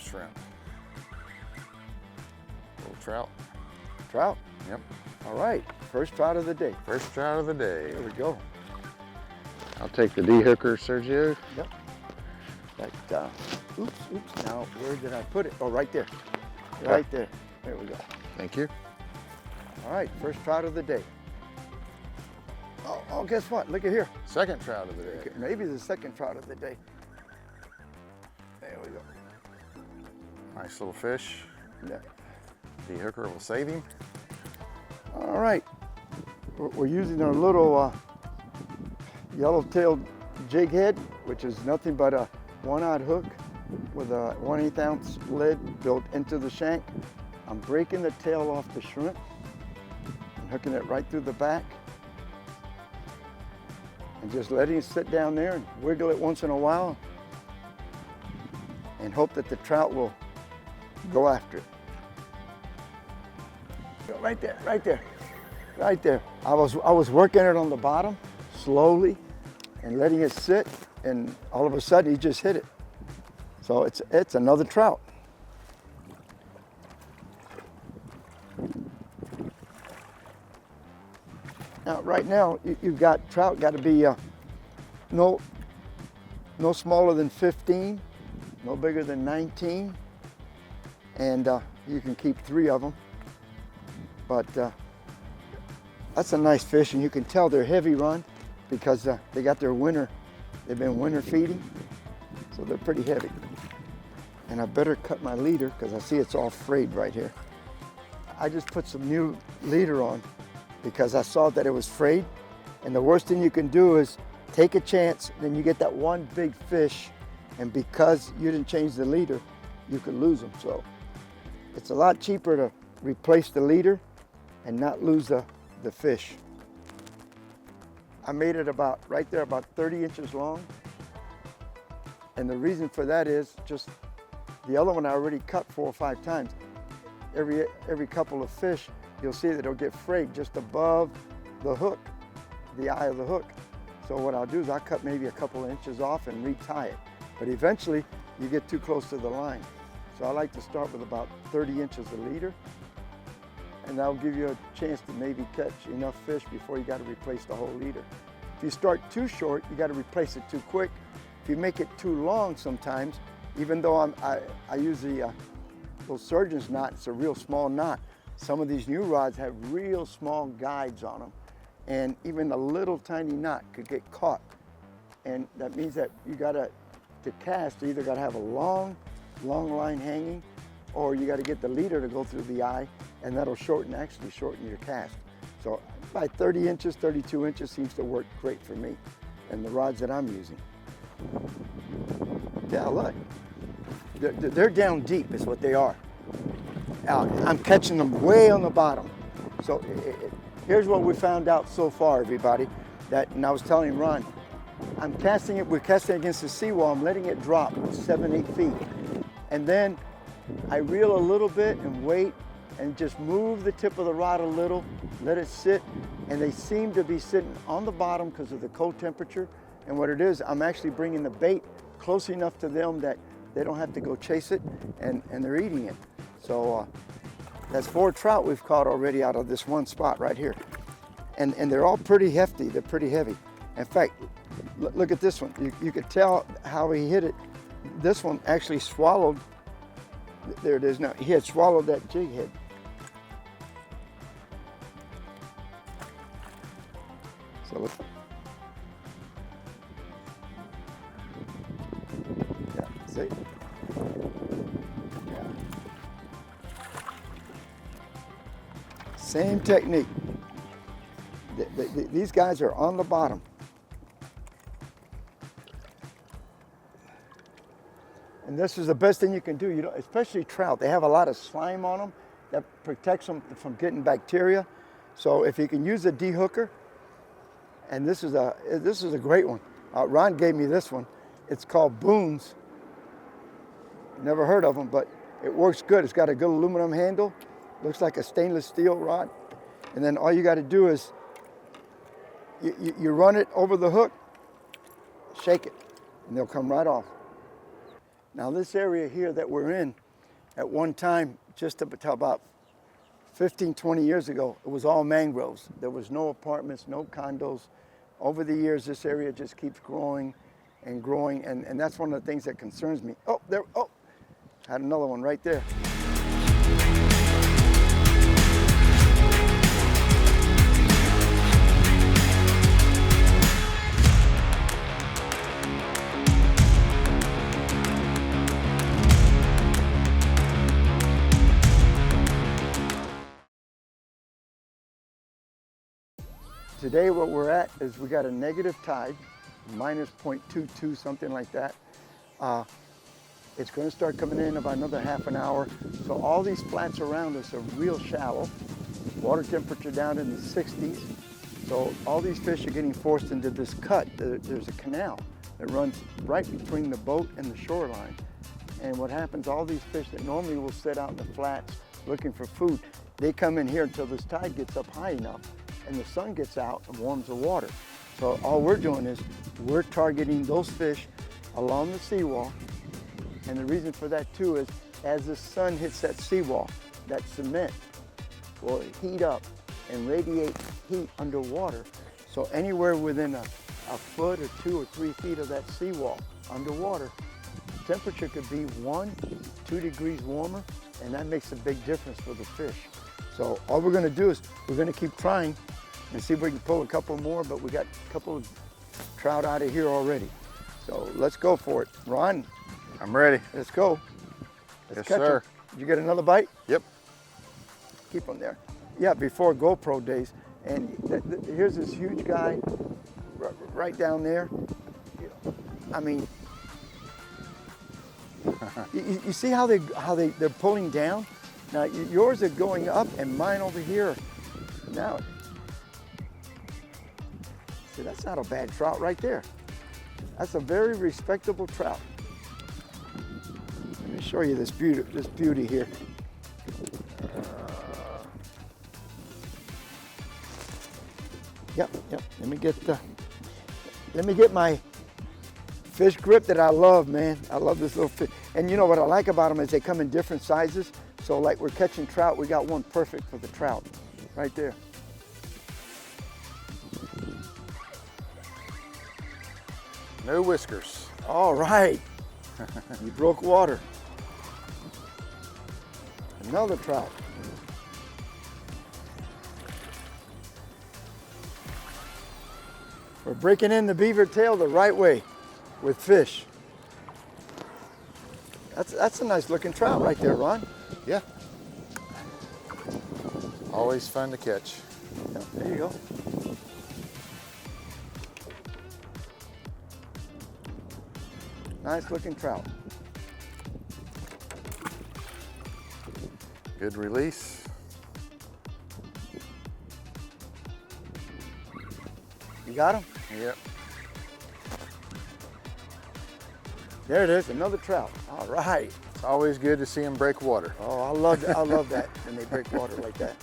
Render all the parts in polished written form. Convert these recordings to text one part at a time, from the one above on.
shrimp. Little trout. Trout. Yep. All right, first trout of the day. First trout of the day. Here we go. I'll take the D-hooker, Sergio. Yep. That, oops. Now, where did I put it? Oh, right there. Right there. There we go. Thank you. All right, first trout of the day. Oh, guess what? Look at here. Second trout of the day. Okay, maybe the second trout of the day. There we go. Nice little fish. Yeah. D-hooker will save him. All right. We're using our little yellow-tailed jig head, which is nothing but a 1/0 hook with a 1/8 ounce lead built into the shank. I'm breaking the tail off the shrimp and hooking it right through the back and just letting it sit down there and wiggle it once in a while and hope that the trout will go after it. Right there, right there, right there. I was working it on the bottom slowly and letting it sit, and all of a sudden he just hit it. So it's another trout. Now, right now, you've got trout got to be no smaller than 15, no bigger than 19, and you can keep 3 of them. But that's a nice fish, and you can tell they're heavy run because they got their winter, they've been winter feeding, so they're pretty heavy. And I better cut my leader because I see it's all frayed right here. I just put some new leader on because I saw that it was frayed, and the worst thing you can do is take a chance, then you get that one big fish, and because you didn't change the leader, you could lose them. So it's a lot cheaper to replace the leader and not lose the fish. I made it about right there, about 30 inches long. And the reason for that is just the other one I already cut 4 or 5 times. Every couple of fish, you'll see that it'll get frayed just above the hook, the eye of the hook. So what I'll do is I'll cut maybe a couple of inches off and retie it. But eventually you get too close to the line. So I like to start with about 30 inches a leader, and that'll give you a chance to maybe catch enough fish before you got to replace the whole leader. If you start too short, you got to replace it too quick. If you make it too long sometimes, even though I use the little surgeon's knot, it's a real small knot. Some of these new rods have real small guides on them, and even a little tiny knot could get caught. And that means that you to cast, you either got to have a long line hanging, or you got to get the leader to go through the eye, and that'll actually shorten your cast. So by 30 inches, 32 inches seems to work great for me and the rods that I'm using. Yeah, look, they're down deep is what they are. I'm catching them way on the bottom. So here's what we found out so far, everybody, and I was telling Ron, we're casting against the seawall, I'm letting it drop 7, 8 feet. And then I reel a little bit and wait and just move the tip of the rod a little, let it sit, and they seem to be sitting on the bottom because of the cold temperature. And what it is, I'm actually bringing the bait close enough to them that they don't have to go chase it, and they're eating it. So that's 4 trout we've caught already out of this one spot right here. And they're all pretty hefty, they're pretty heavy. In fact, look at this one. You could tell how he hit it. This one actually swallowed, there it is now, he had swallowed that jig head. So look. Yeah, see? Yeah. Same technique. These guys are on the bottom. And this is the best thing you can do, especially trout. They have a lot of slime on them that protects them from getting bacteria. So if you can use a de-hooker, and this is a great one. Ron gave me this one. It's called Boone's. Never heard of them, but it works good. It's got a good aluminum handle. Looks like a stainless steel rod. And then all you got to do is you run it over the hook, shake it, and they'll come right off. Now this area here that we're in, at one time, just up until about 15, 20 years ago, it was all mangroves. There was no apartments, no condos. Over the years, this area just keeps growing and growing, and that's one of the things that concerns me. Oh, there, oh, had another one right there. Today what we're at is we got a negative tide, minus 0.22, something like that. It's going to start coming in about another half an hour. So all these flats around us are real shallow. Water temperature down in the 60s. So all these fish are getting forced into this cut. There's a canal that runs right between the boat and the shoreline. And what happens, all these fish that normally will sit out in the flats looking for food, they come in here until this tide gets up high enough and the sun gets out and warms the water. So all we're doing is we're targeting those fish along the seawall. And the reason for that too is as the sun hits that seawall, that cement will heat up and radiate heat underwater. So anywhere within a foot or 2 or 3 feet of that seawall underwater, temperature could be 1, 2 degrees warmer, and that makes a big difference for the fish. So all we're gonna do is we're gonna keep trying and see if we can pull a couple more, but we got a couple of trout out of here already. So let's go for it. Ron, I'm ready. let's go. Let's Yes, sir. 'em. Did you get another bite? Yep. Keep them there. Yeah, before GoPro days. And here's this huge guy right down there. I mean, you see how they're pulling down? Now yours are going up and mine over here. Now, see, that's not a bad trout right there. That's a very respectable trout. Let me show you this beauty here. Yep. Let me get my fish grip that I love, man. I love this little fish. And you know what I like about them is they come in different sizes. So like we're catching trout, we got one perfect for the trout, right there. No whiskers. All right. You broke water. Another trout. We're breaking in the beaver tail the right way with fish. That's a nice looking trout right there, Ron. Yeah. Always fun to catch. Yeah, there you go. Nice looking trout. Good release. You got him? Yep. There it is, another trout. All right. It's always good to see them break water. Oh, I love that. I love that when they break water like that.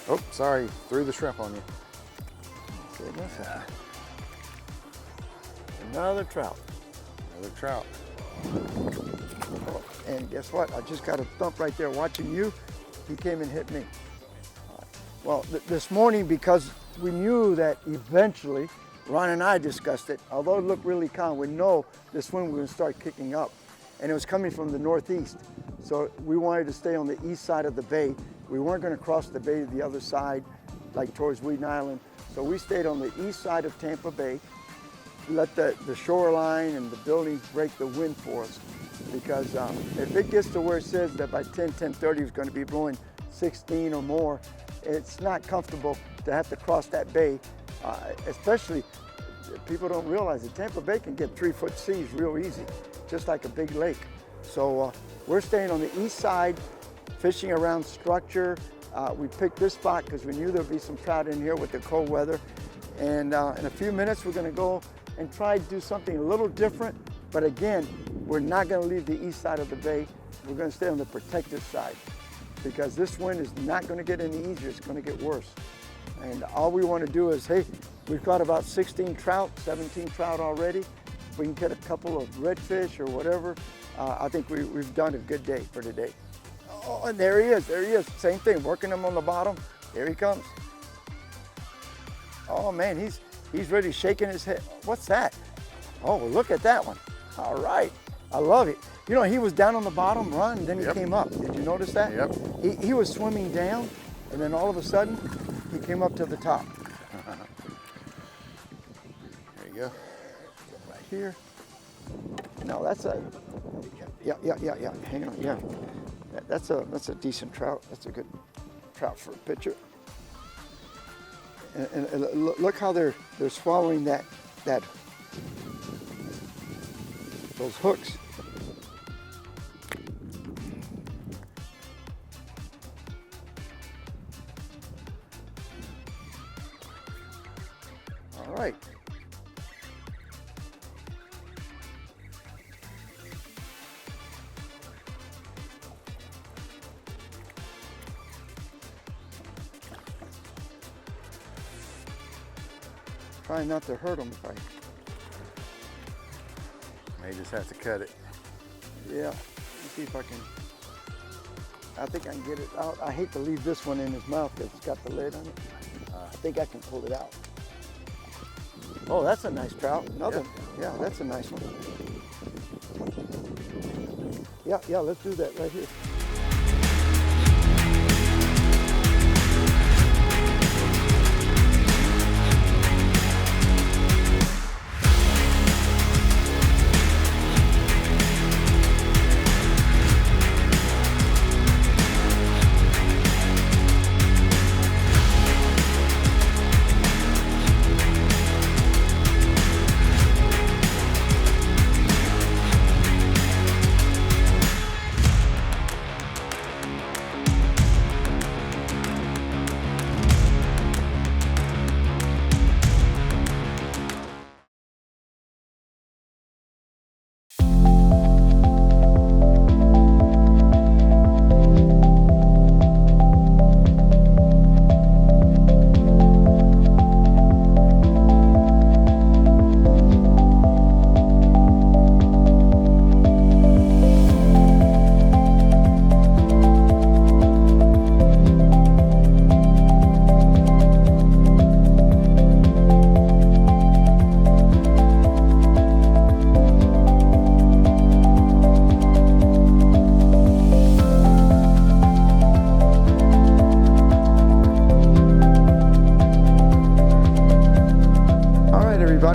Oh, sorry, threw the shrimp on you. Goodness. Another trout. Another trout. Oh, and guess what? I just got a thump right there watching you. He came and hit me. Well, this morning, because we knew that eventually, Ron and I discussed it, although it looked really calm, we know this wind was going to start kicking up. And it was coming from the northeast. So we wanted to stay on the east side of the bay. We weren't going to cross the bay to the other side, like towards Weeden Island. So we stayed on the east side of Tampa Bay, let the shoreline and the buildings break the wind for us. Because if it gets to where it says that by 10:30 it's going to be blowing 16 or more, it's not comfortable to have to cross that bay, especially people don't realize that Tampa Bay can get 3-foot seas real easy, just like a big lake. So we're staying on the east side, fishing around structure. We picked this spot because we knew there'd be some trout in here with the cold weather. And in a few minutes, we're going to go and try to do something a little different. But again, we're not going to leave the east side of the bay. We're going to stay on the protected side because this wind is not going to get any easier. It's going to get worse. And all we want to do is, hey, we've got about 16 trout, 17 trout already. If we can get a couple of redfish or whatever, I think we've done a good day for today. Oh, and there he is, same thing, working him on the bottom. There he comes. Oh man, he's really shaking his head. What's that? Oh, look at that one. All right, I love it. You know, he was down on the bottom run, then he came up. Did you notice that? Yep. He was swimming down, and then all of a sudden, he came up to the top. There you go. Right here. No, that's a, yeah. Hang on, yeah. That's a decent trout. That's a good trout for a picture. And look how they're swallowing that those hooks. All right. Try not to hurt them if I... May just have to cut it. Yeah, let's see if I can. I think I can get it out. I hate to leave this one in his mouth because it's got the lid on it. I think I can pull it out. Oh, that's a nice trout. Another, yeah, that's a nice one. Yeah, let's do that right here.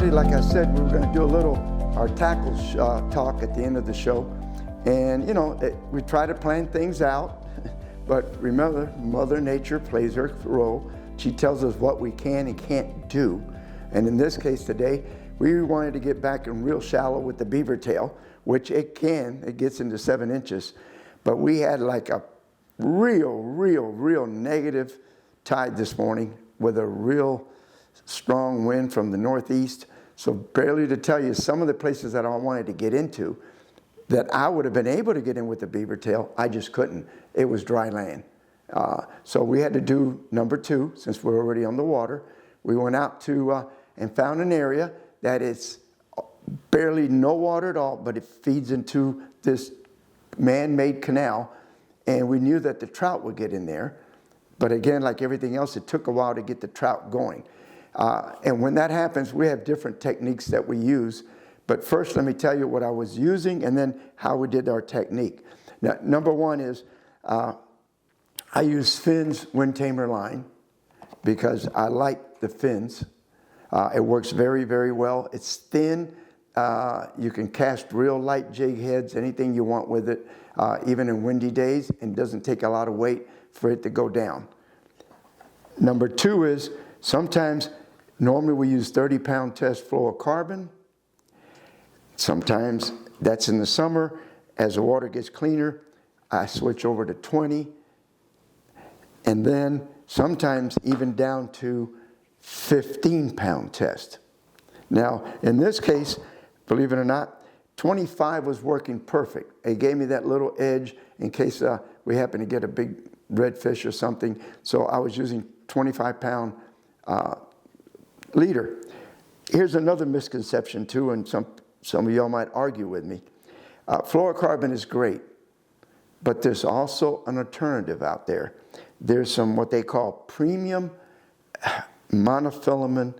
Like I said, we were going to do a little our tackle talk at the end of the show, and you know we try to plan things out, but remember, Mother Nature plays her role. She tells us what we can and can't do, and in this case today, we wanted to get back in real shallow with the beaver tail, which it gets into 7 inches, but we had like a real negative tide this morning with a real strong wind from the northeast. So barely to tell you some of the places that I wanted to get into that I would have been able to get in with the beaver tail, I just couldn't. It was dry land. So we had to do number 2 since we're already on the water. We went out to and found an area that is barely no water at all, but it feeds into this man-made canal, and we knew that the trout would get in there. But again, like everything else, it took a while to get the trout going. And when that happens, we have different techniques that we use. But first, let me tell you what I was using and then how we did our technique. Now, number 1 is I use Finn's Wind Tamer line because I like the fins. It works very well. It's thin. You can cast real light jig heads, anything you want with it, even in windy days, and doesn't take a lot of weight for it to go down. Number 2 is sometimes, normally we use 30-pound test fluorocarbon. Sometimes that's in the summer. As the water gets cleaner, I switch over to 20. And then sometimes even down to 15-pound test. Now, in this case, believe it or not, 25 was working perfect. It gave me that little edge in case we happen to get a big redfish or something. So I was using 25-pound leader. Here's another misconception too, and some of y'all might argue with me. Fluorocarbon is great, but there's also an alternative out there. There's some what they call premium monofilament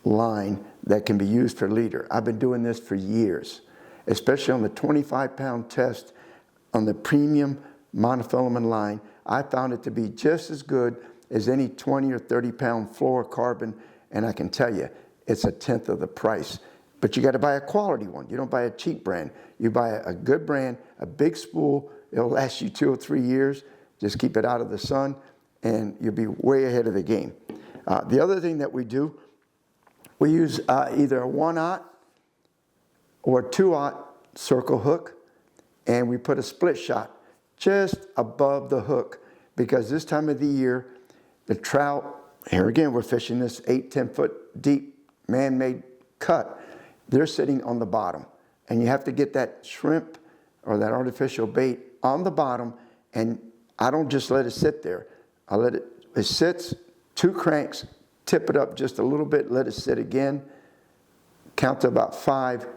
line that can be used for leader. I've been doing this for years, especially on the 25-pound test on the premium monofilament line. I found it to be just as good as any 20 or 30-pound fluorocarbon, and I can tell you, it's a tenth of the price. But you got to buy a quality one. You don't buy a cheap brand. You buy a good brand, a big spool. It'll last you 2 or 3 years. Just keep it out of the sun, and you'll be way ahead of the game. The other thing that we do, we use either a 1/0 or 2/0 circle hook, and we put a split shot just above the hook, because this time of the year, the trout, here again, we're fishing this 8-10 foot deep man-made cut. They're sitting on the bottom, and you have to get that shrimp or that artificial bait on the bottom, and I don't just let it sit there. I let it sits, 2 cranks, tip it up just a little bit, let it sit again, count to about 5,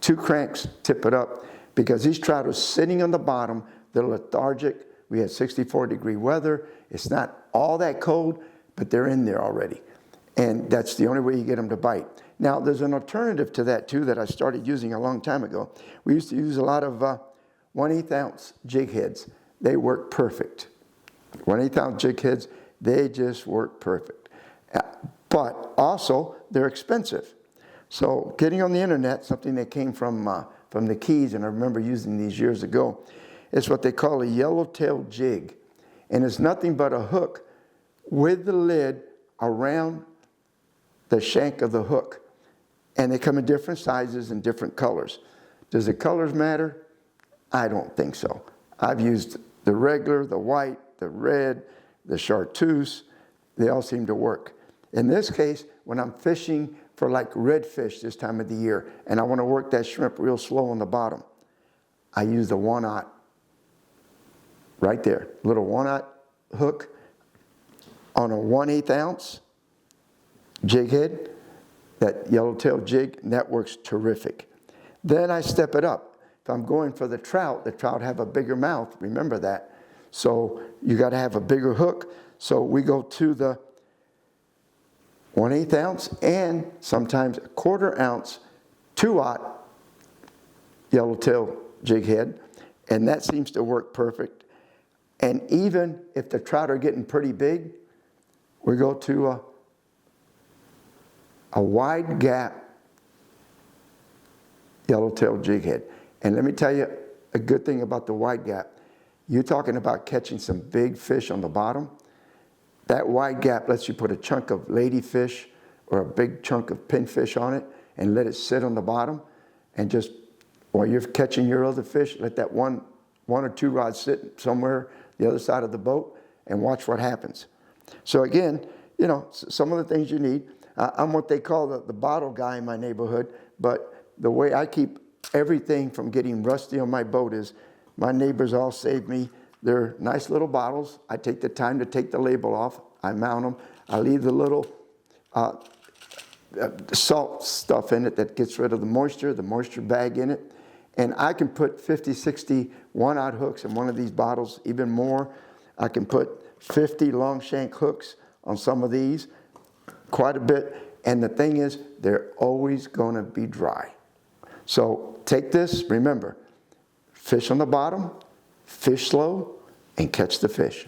2 cranks, tip it up, because these trout are sitting on the bottom, they're lethargic. We had 64-degree weather. It's not all that cold, but they're in there already. And that's the only way you get them to bite. Now, there's an alternative to that, too, that I started using a long time ago. We used to use a lot of 1/8 ounce jig heads. They work perfect. 1/8 ounce jig heads, they just work perfect. But also, they're expensive. So getting on the internet, something that came from the Keys, and I remember using these years ago, is what they call a yellowtail jig. And it's nothing but a hook with the lid around the shank of the hook. And they come in different sizes and different colors. Does the colors matter? I don't think so. I've used the regular, the white, the red, the chartreuse. They all seem to work. In this case, when I'm fishing for like redfish this time of the year, and I want to work that shrimp real slow on the bottom, I use the 1/0 right there. Little 1/0 hook on a 1/8 ounce jig head, that yellowtail jig, and that works terrific. Then I step it up. If I'm going for the trout have a bigger mouth, remember that. So you got to have a bigger hook. So we go to the 1/8 ounce and sometimes a 1/4 ounce 2/0 yellowtail jig head, and that seems to work perfect. And even if the trout are getting pretty big, we go to a wide gap yellowtail jig head. And let me tell you a good thing about the wide gap. You're talking about catching some big fish on the bottom. That wide gap lets you put a chunk of ladyfish or a big chunk of pinfish on it and let it sit on the bottom, and just while you're catching your other fish, let that one or 2 rods sit somewhere the other side of the boat and watch what happens. So again, you know, some of the things you need. I'm what they call the bottle guy in my neighborhood, but the way I keep everything from getting rusty on my boat is my neighbors all save me. They're nice little bottles. I take the time to take the label off. I mount them. I leave the little salt stuff in it that gets rid of the moisture bag in it. And I can put 50, 60 1/0 hooks in one of these bottles, even more. I can put 50 long shank hooks on some of these, quite a bit. And the thing is, they're always going to be dry. So take this, remember, fish on the bottom, fish slow, and catch the fish.